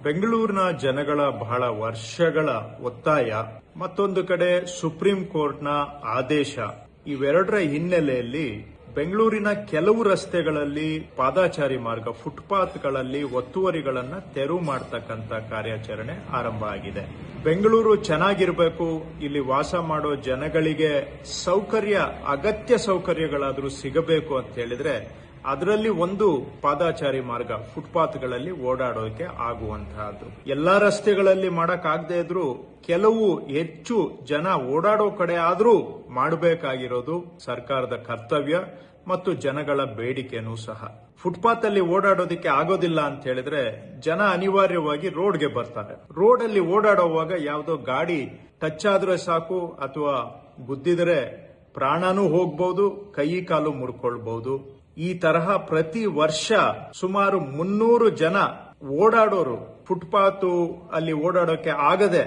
ಬೆಂಗಳೂರಿನ ಜನಗಳ ಬಹಳ ವರ್ಷಗಳ ಒತ್ತಾಯ, ಮತ್ತೊಂದು ಕಡೆ ಸುಪ್ರೀಂ ಕೋರ್ಟ್ನ ಆದೇಶ, ಇವೆರಡರ ಹಿನ್ನೆಲೆಯಲ್ಲಿ ಬೆಂಗಳೂರಿನ ಕೆಲವು ರಸ್ತೆಗಳಲ್ಲಿ ಪಾದಾಚಾರಿ ಮಾರ್ಗ ಫುಟ್ಪಾತ್ಗಳಲ್ಲಿ ಒತ್ತುವರಿಗಳನ್ನ ತೆರವು ಮಾಡತಕ್ಕಂತ ಕಾರ್ಯಾಚರಣೆ ಆರಂಭ ಆಗಿದೆ. ಬೆಂಗಳೂರು ಚೆನ್ನಾಗಿರಬೇಕು, ಇಲ್ಲಿ ವಾಸ ಮಾಡೋ ಜನಗಳಿಗೆ ಅಗತ್ಯ ಸೌಕರ್ಯಗಳಾದರೂ ಸಿಗಬೇಕು ಅಂತ ಹೇಳಿದ್ರೆ ಅದರಲ್ಲಿ ಒಂದು ಪಾದಾಚಾರಿ ಮಾರ್ಗ ಫುಟ್ಪಾತ್ಗಳಲ್ಲಿ ಓಡಾಡೋಕೆ ಆಗುವಂತಹದ್ದು. ಎಲ್ಲಾ ರಸ್ತೆಗಳಲ್ಲಿ ಮಾಡಕ್ಕಾಗದೇ ಇದ್ರೂ ಕೆಲವು ಹೆಚ್ಚು ಜನ ಓಡಾಡೋ ಕಡೆ ಆದ್ರೂ ಮಾಡಬೇಕಾಗಿರೋದು ಸರ್ಕಾರದ ಕರ್ತವ್ಯ ಮತ್ತು ಜನಗಳ ಬೇಡಿಕೆನೂ ಸಹ. ಫುಟ್ಪಾತ್ ಅಲ್ಲಿ ಓಡಾಡೋದಕ್ಕೆ ಆಗೋದಿಲ್ಲ ಅಂತ ಹೇಳಿದ್ರೆ ಜನ ಅನಿವಾರ್ಯವಾಗಿ ರೋಡ್ಗೆ ಬರ್ತಾರೆ. ರೋಡ್ ಅಲ್ಲಿ ಓಡಾಡುವಾಗ ಯಾವುದೋ ಗಾಡಿ ಟಚ್ ಆದ್ರೆ ಸಾಕು ಅಥವಾ ಗುದ್ದಿದ್ರೆ ಪ್ರಾಣನೂ ಹೋಗ್ಬಹುದು, ಕೈ ಕಾಲು ಮುರ್ಕೊಳ್ಬಹುದು. ಈ ತರಹ ಪ್ರತಿ ವರ್ಷ ಸುಮಾರು 300 ಜನ ಓಡಾಡೋರು ಫುಟ್ಪಾತ್ ಅಲ್ಲಿ ಓಡಾಡೋಕೆ ಆಗದೆ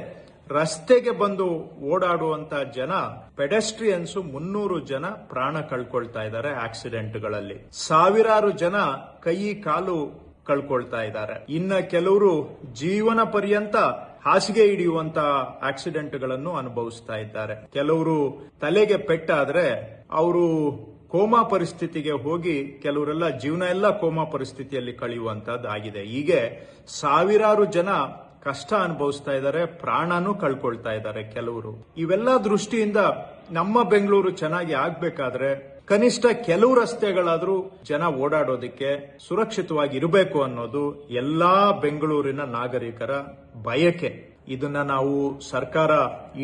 ರಸ್ತೆಗೆ ಬಂದು ಓಡಾಡುವಂತ ಜನ ಪೆಡೆಸ್ಟ್ರಿಯನ್ಸ್ 300 ಜನ ಪ್ರಾಣ ಕಳ್ಕೊಳ್ತಾ ಇದ್ದಾರೆ ಆಕ್ಸಿಡೆಂಟ್ಗಳಲ್ಲಿ. ಸಾವಿರಾರು ಜನ ಕೈ ಕಾಲು ಕಳ್ಕೊಳ್ತಾ ಇದ್ದಾರೆ. ಇನ್ನ ಕೆಲವರು ಜೀವನ ಪರ್ಯಂತ ಹಾಸಿಗೆ ಹಿಡಿಯುವಂತ ಆಕ್ಸಿಡೆಂಟ್ಗಳನ್ನು ಅನುಭವಿಸ್ತಾ ಇದ್ದಾರೆ. ಕೆಲವರು ತಲೆಗೆ ಪೆಟ್ಟಾದ್ರೆ ಅವರು ಕೋಮಾ ಪರಿಸ್ಥಿತಿಗೆ ಹೋಗಿ ಕೆಲವರೆಲ್ಲ ಜೀವನ ಎಲ್ಲ ಕೋಮಾ ಪರಿಸ್ಥಿತಿಯಲ್ಲಿ ಕಳೆಯುವಂತದ್ದಾಗಿದೆ. ಹೀಗೆ ಸಾವಿರಾರು ಜನ ಕಷ್ಟ ಅನುಭವಿಸ್ತಾ ಇದ್ದಾರೆ, ಪ್ರಾಣನೂ ಕಳ್ಕೊಳ್ತಾ ಇದ್ದಾರೆ ಕೆಲವರು. ಇವೆಲ್ಲ ದೃಷ್ಟಿಯಿಂದ ನಮ್ಮ ಬೆಂಗಳೂರು ಚೆನ್ನಾಗಿ ಆಗ್ಬೇಕಾದ್ರೆ ಕನಿಷ್ಠ ಕೆಲವು ರಸ್ತೆಗಳಾದ್ರೂ ಜನ ಓಡಾಡೋದಕ್ಕೆ ಸುರಕ್ಷಿತವಾಗಿ ಇರಬೇಕು ಅನ್ನೋದು ಎಲ್ಲಾ ಬೆಂಗಳೂರಿನ ನಾಗರಿಕರ ಬಯಕೆ. ಇದನ್ನ ನಾವು ಸರ್ಕಾರ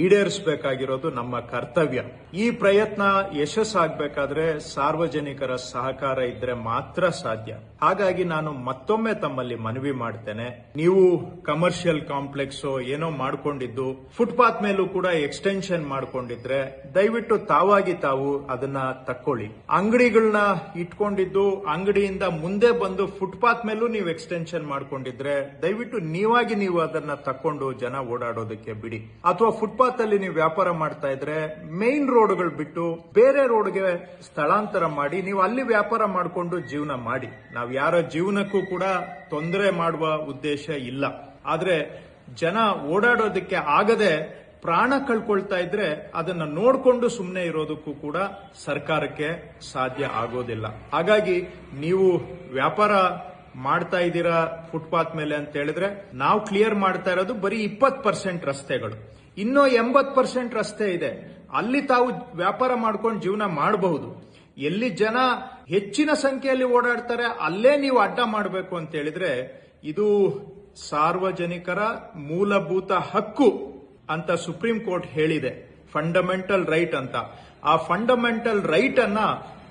ಈಡೇರಿಸಬೇಕಾಗಿರೋದು ನಮ್ಮ ಕರ್ತವ್ಯ. ಈ ಪ್ರಯತ್ನ ಯಶಸ್ಸಾಗಬೇಕಾದ್ರೆ ಸಾರ್ವಜನಿಕರ ಸಹಕಾರ ಇದ್ರೆ ಮಾತ್ರ ಸಾಧ್ಯ. ಹಾಗಾಗಿ ನಾನು ಮತ್ತೊಮ್ಮೆ ತಮ್ಮಲ್ಲಿ ಮನವಿ ಮಾಡ್ತೇನೆ, ನೀವು ಕಮರ್ಷಿಯಲ್ ಕಾಂಪ್ಲೆಕ್ಸ್ ಏನೋ ಮಾಡ್ಕೊಂಡಿದ್ದು ಫುಟ್ಪಾತ್ ಮೇಲೂ ಕೂಡ ಎಕ್ಸ್ಟೆನ್ಷನ್ ಮಾಡ್ಕೊಂಡಿದ್ರೆ ದಯವಿಟ್ಟು ತಾವು ಅದನ್ನ ತಕ್ಕೊಳ್ಳಿ. ಅಂಗಡಿಗಳನ್ನ ಇಟ್ಕೊಂಡಿದ್ದು ಅಂಗಡಿಯಿಂದ ಮುಂದೆ ಬಂದು ಫುಟ್ಪಾತ್ ಮೇಲೂ ನೀವು ಎಕ್ಸ್ಟೆನ್ಷನ್ ಮಾಡ್ಕೊಂಡಿದ್ರೆ ದಯವಿಟ್ಟು ನೀವು ಅದನ್ನ ತಕ್ಕೊಂಡು ಜನ ಓಡಾಡೋದಕ್ಕೆ ಬಿಡಿ. ಅಥವಾ ಫುಟ್ಪಾತ್ ಅಲ್ಲಿ ನೀವು ವ್ಯಾಪಾರ ಮಾಡ್ತಾ ಇದ್ರೆ ಮೇನ್ ರೋಡ್ಗಳು ಬಿಟ್ಟು ಬೇರೆ ರೋಡ್ಗೆ ಸ್ಥಳಾಂತರ ಮಾಡಿ ನೀವು ಅಲ್ಲಿ ವ್ಯಾಪಾರ ಮಾಡಿಕೊಂಡು ಜೀವನ ಮಾಡಿ. ನಾವು ಯಾರ ಜೀವನಕ್ಕೂ ಕೂಡ ತೊಂದರೆ ಮಾಡುವ ಉದ್ದೇಶ ಇಲ್ಲ. ಆದ್ರೆ ಜನ ಓಡಾಡೋದಕ್ಕೆ ಆಗದೆ ಪ್ರಾಣ ಕಳ್ಕೊಳ್ತಾ ಇದ್ರೆ ಅದನ್ನ ನೋಡ್ಕೊಂಡು ಸುಮ್ಮನೆ ಇರೋದಕ್ಕೂ ಕೂಡ ಸರ್ಕಾರಕ್ಕೆ ಸಾಧ್ಯ ಆಗೋದಿಲ್ಲ. ಹಾಗಾಗಿ ನೀವು ವ್ಯಾಪಾರ ಮಾಡ್ತಾ ಇದ್ದೀರಾ ಫುಟ್ಪಾತ್ ಮೇಲೆ ಅಂತ ಹೇಳಿದ್ರೆ ನಾವು ಕ್ಲಿಯರ್ ಮಾಡ್ತಾ ಇರೋದು ಬರೀ 20% ರಸ್ತೆಗಳು. ಇನ್ನೂ 80% ರಸ್ತೆ ಇದೆ, ಅಲ್ಲಿ ತಾವು ವ್ಯಾಪಾರ ಮಾಡ್ಕೊಂಡು ಜೀವನ ಮಾಡಬಹುದು. ಎಲ್ಲಿ ಜನ ಹೆಚ್ಚಿನ ಸಂಖ್ಯೆಯಲ್ಲಿ ಓಡಾಡ್ತಾರೆ ಅಲ್ಲೇ ನೀವು ಅಡ್ಡ ಮಾಡಬೇಕು ಅಂತ ಹೇಳಿದ್ರೆ ಇದು ಸಾರ್ವಜನಿಕರ ಮೂಲಭೂತ ಹಕ್ಕು ಅಂತ ಸುಪ್ರೀಂ ಕೋರ್ಟ್ ಹೇಳಿದೆ, ಫಂಡಮೆಂಟಲ್ ರೈಟ್ ಅಂತ. ಆ ಫಂಡಮೆಂಟಲ್ ರೈಟ್ ಅನ್ನ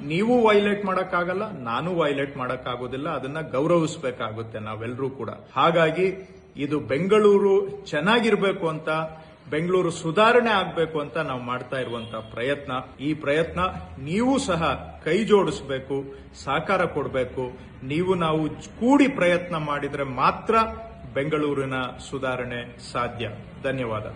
ನೀವು ವೈಲೇಟ್ ಮಾಡಕ್ಕಾಗಲ್ಲ, ನಾನು ವೈಲೇಟ್ ಮಾಡಕ್ಕಾಗೋದಿಲ್ಲ. ಅದನ್ನ ಗೌರವಿಸಬೇಕಾಗುತ್ತೆ ನಾವೆಲ್ಲರೂ ಕೂಡ. ಹಾಗಾಗಿ ಇದು ಬೆಂಗಳೂರು ಚೆನ್ನಾಗಿರ್ಬೇಕು ಅಂತ, ಬೆಂಗಳೂರು ಸುಧಾರಣೆ ಆಗಬೇಕು ಅಂತ ನಾವು ಮಾಡ್ತಾ ಇರುವಂತಹ ಪ್ರಯತ್ನ. ಈ ಪ್ರಯತ್ನ ನೀವು ಸಹ ಕೈ ಜೋಡಿಸಬೇಕು, ಸಹಕಾರ ಕೊಡಬೇಕು. ನಾವು ಕೂಡಿ ಪ್ರಯತ್ನ ಮಾಡಿದ್ರೆ ಮಾತ್ರ ಬೆಂಗಳೂರಿನ ಸುಧಾರಣೆ ಸಾಧ್ಯ. ಧನ್ಯವಾದ.